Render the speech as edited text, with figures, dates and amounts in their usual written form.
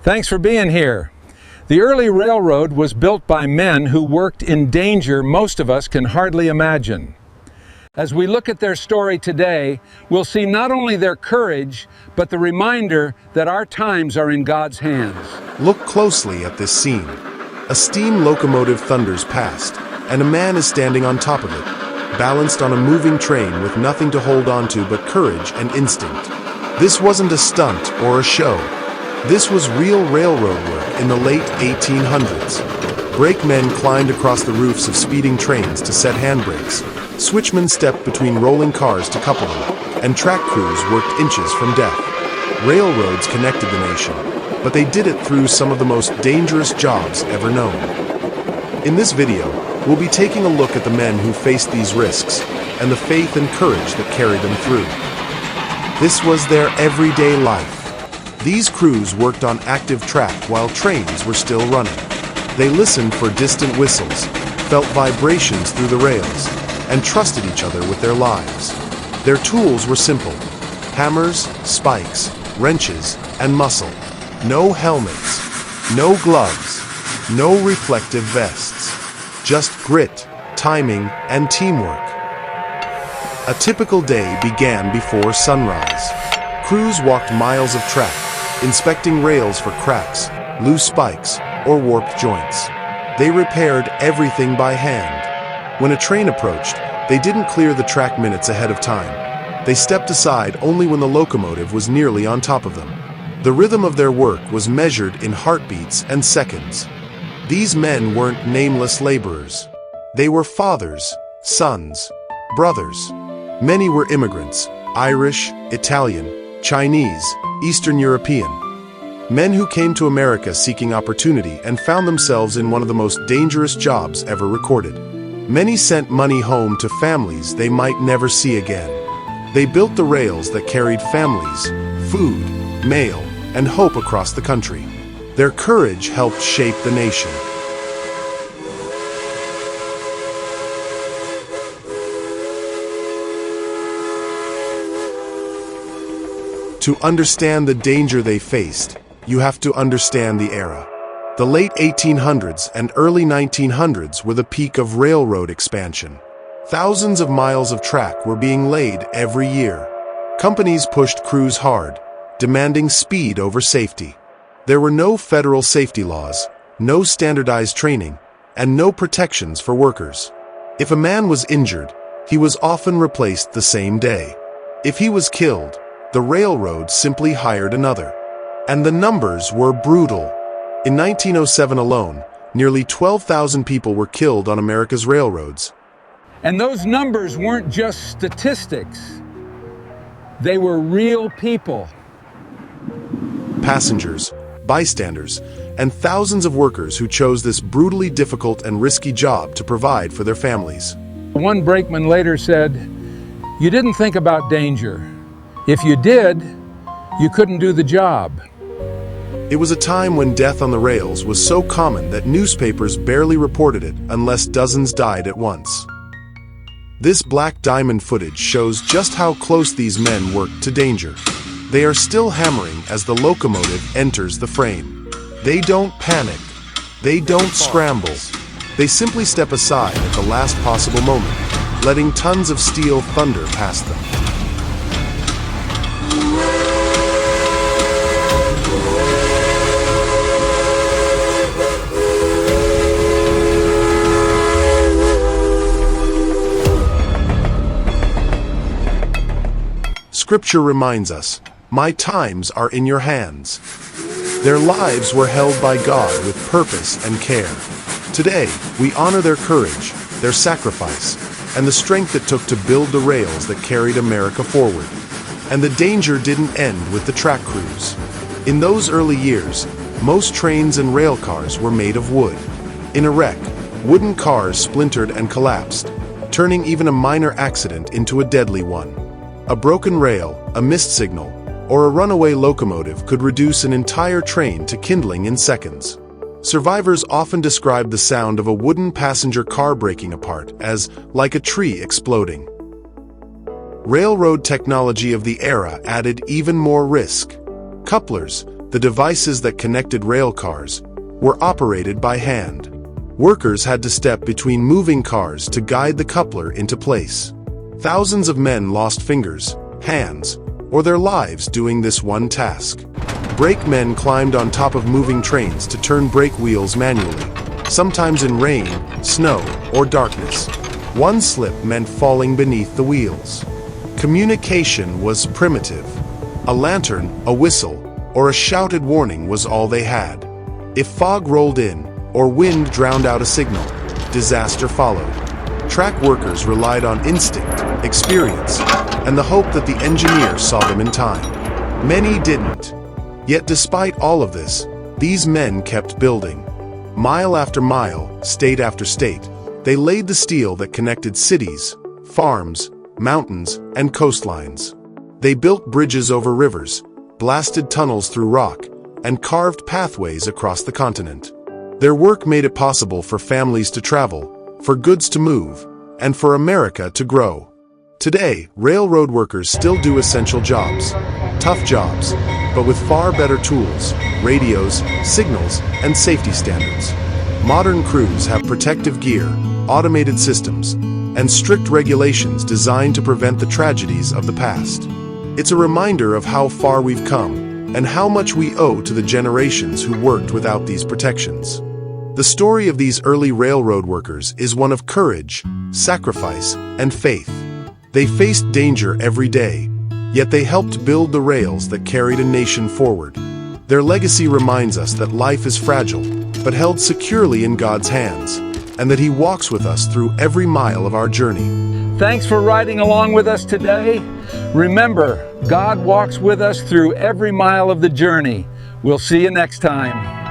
Thanks for being here. The early railroad was built by men who worked in danger most of us can hardly imagine. As we look at their story today, we'll see not only their courage, but the reminder that our times are in God's hands. Look closely at this scene. A steam locomotive thunders past, and a man is standing on top of it, balanced on a moving train with nothing to hold on to but courage and instinct. This wasn't a stunt or a show. This was real railroad work in the late 1800s. Brakemen climbed across the roofs of speeding trains to set handbrakes. Switchmen stepped between rolling cars to couple them, and track crews worked inches from death. Railroads connected the nation, but they did it through some of the most dangerous jobs ever known. In this video, we'll be taking a look at the men who faced these risks, and the faith and courage that carried them through. This was their everyday life. These crews worked on active track while trains were still running. They listened for distant whistles, felt vibrations through the rails, and trusted each other with their lives. Their tools were simple: hammers, spikes, wrenches, and muscle. No helmets, no gloves, no reflective vests. Just grit, timing, and teamwork. A typical day began before sunrise. Crews walked miles of track, inspecting rails for cracks, loose spikes, or warped joints. They repaired everything by hand. When a train approached, they didn't clear the track minutes ahead of time. They stepped aside only when the locomotive was nearly on top of them. The rhythm of their work was measured in heartbeats and seconds. These men weren't nameless laborers. They were fathers, sons, brothers. Many were immigrants: Irish, Italian, Chinese, Eastern European. Men who came to America seeking opportunity and found themselves in one of the most dangerous jobs ever recorded. Many sent money home to families they might never see again. They built the rails that carried families, food, mail, and hope across the country. Their courage helped shape the nation. To understand the danger they faced, you have to understand the era. The late 1800s and early 1900s were the peak of railroad expansion. Thousands of miles of track were being laid every year. Companies pushed crews hard, demanding speed over safety. There were no federal safety laws, no standardized training, and no protections for workers. If a man was injured, he was often replaced the same day. If he was killed, the railroad simply hired another. And the numbers were brutal. In 1907 alone, nearly 12,000 people were killed on America's railroads. And those numbers weren't just statistics. They were real people. Passengers, bystanders, and thousands of workers who chose this brutally difficult and risky job to provide for their families. One brakeman later said, "You didn't think about danger. If you did, you couldn't do the job." It was a time when death on the rails was so common that newspapers barely reported it unless dozens died at once. This black diamond footage shows just how close these men worked to danger. They are still hammering as the locomotive enters the frame. They don't panic. They don't scramble. They simply step aside at the last possible moment, letting tons of steel thunder past them. Scripture reminds us, "My times are in your hands." Their lives were held by God with purpose and care. Today, we honor their courage, their sacrifice, and the strength it took to build the rails that carried America forward. And the danger didn't end with the track crews. In those early years, most trains and rail cars were made of wood. In a wreck, wooden cars splintered and collapsed, turning even a minor accident into a deadly one. A broken rail, a missed signal, or a runaway locomotive could reduce an entire train to kindling in seconds. Survivors often describe the sound of a wooden passenger car breaking apart as like a tree exploding. Railroad technology of the era added even more risk. Couplers, the devices that connected rail cars, were operated by hand. Workers had to step between moving cars to guide the coupler into place. Thousands of men lost fingers, hands, or their lives doing this one task. Brakemen climbed on top of moving trains to turn brake wheels manually, sometimes in rain, snow, or darkness. One slip meant falling beneath the wheels. Communication was primitive. A lantern, a whistle, or a shouted warning was all they had. If fog rolled in, or wind drowned out a signal, disaster followed. Track workers relied on instinct, experience, and the hope that the engineer saw them in time. Many didn't. Yet despite all of this, these men kept building. Mile after mile, state after state, they laid the steel that connected cities, farms, mountains, and coastlines. They built bridges over rivers, blasted tunnels through rock, and carved pathways across the continent. Their work made it possible for families to travel, for goods to move, and for America to grow. Today, railroad workers still do essential jobs, tough jobs, but with far better tools, radios, signals, and safety standards. Modern crews have protective gear, automated systems, and strict regulations designed to prevent the tragedies of the past. It's a reminder of how far we've come, and how much we owe to the generations who worked without these protections. The story of these early railroad workers is one of courage, sacrifice, and faith. They faced danger every day, yet they helped build the rails that carried a nation forward. Their legacy reminds us that life is fragile, but held securely in God's hands, and that He walks with us through every mile of our journey. Thanks for riding along with us today. Remember, God walks with us through every mile of the journey. We'll see you next time.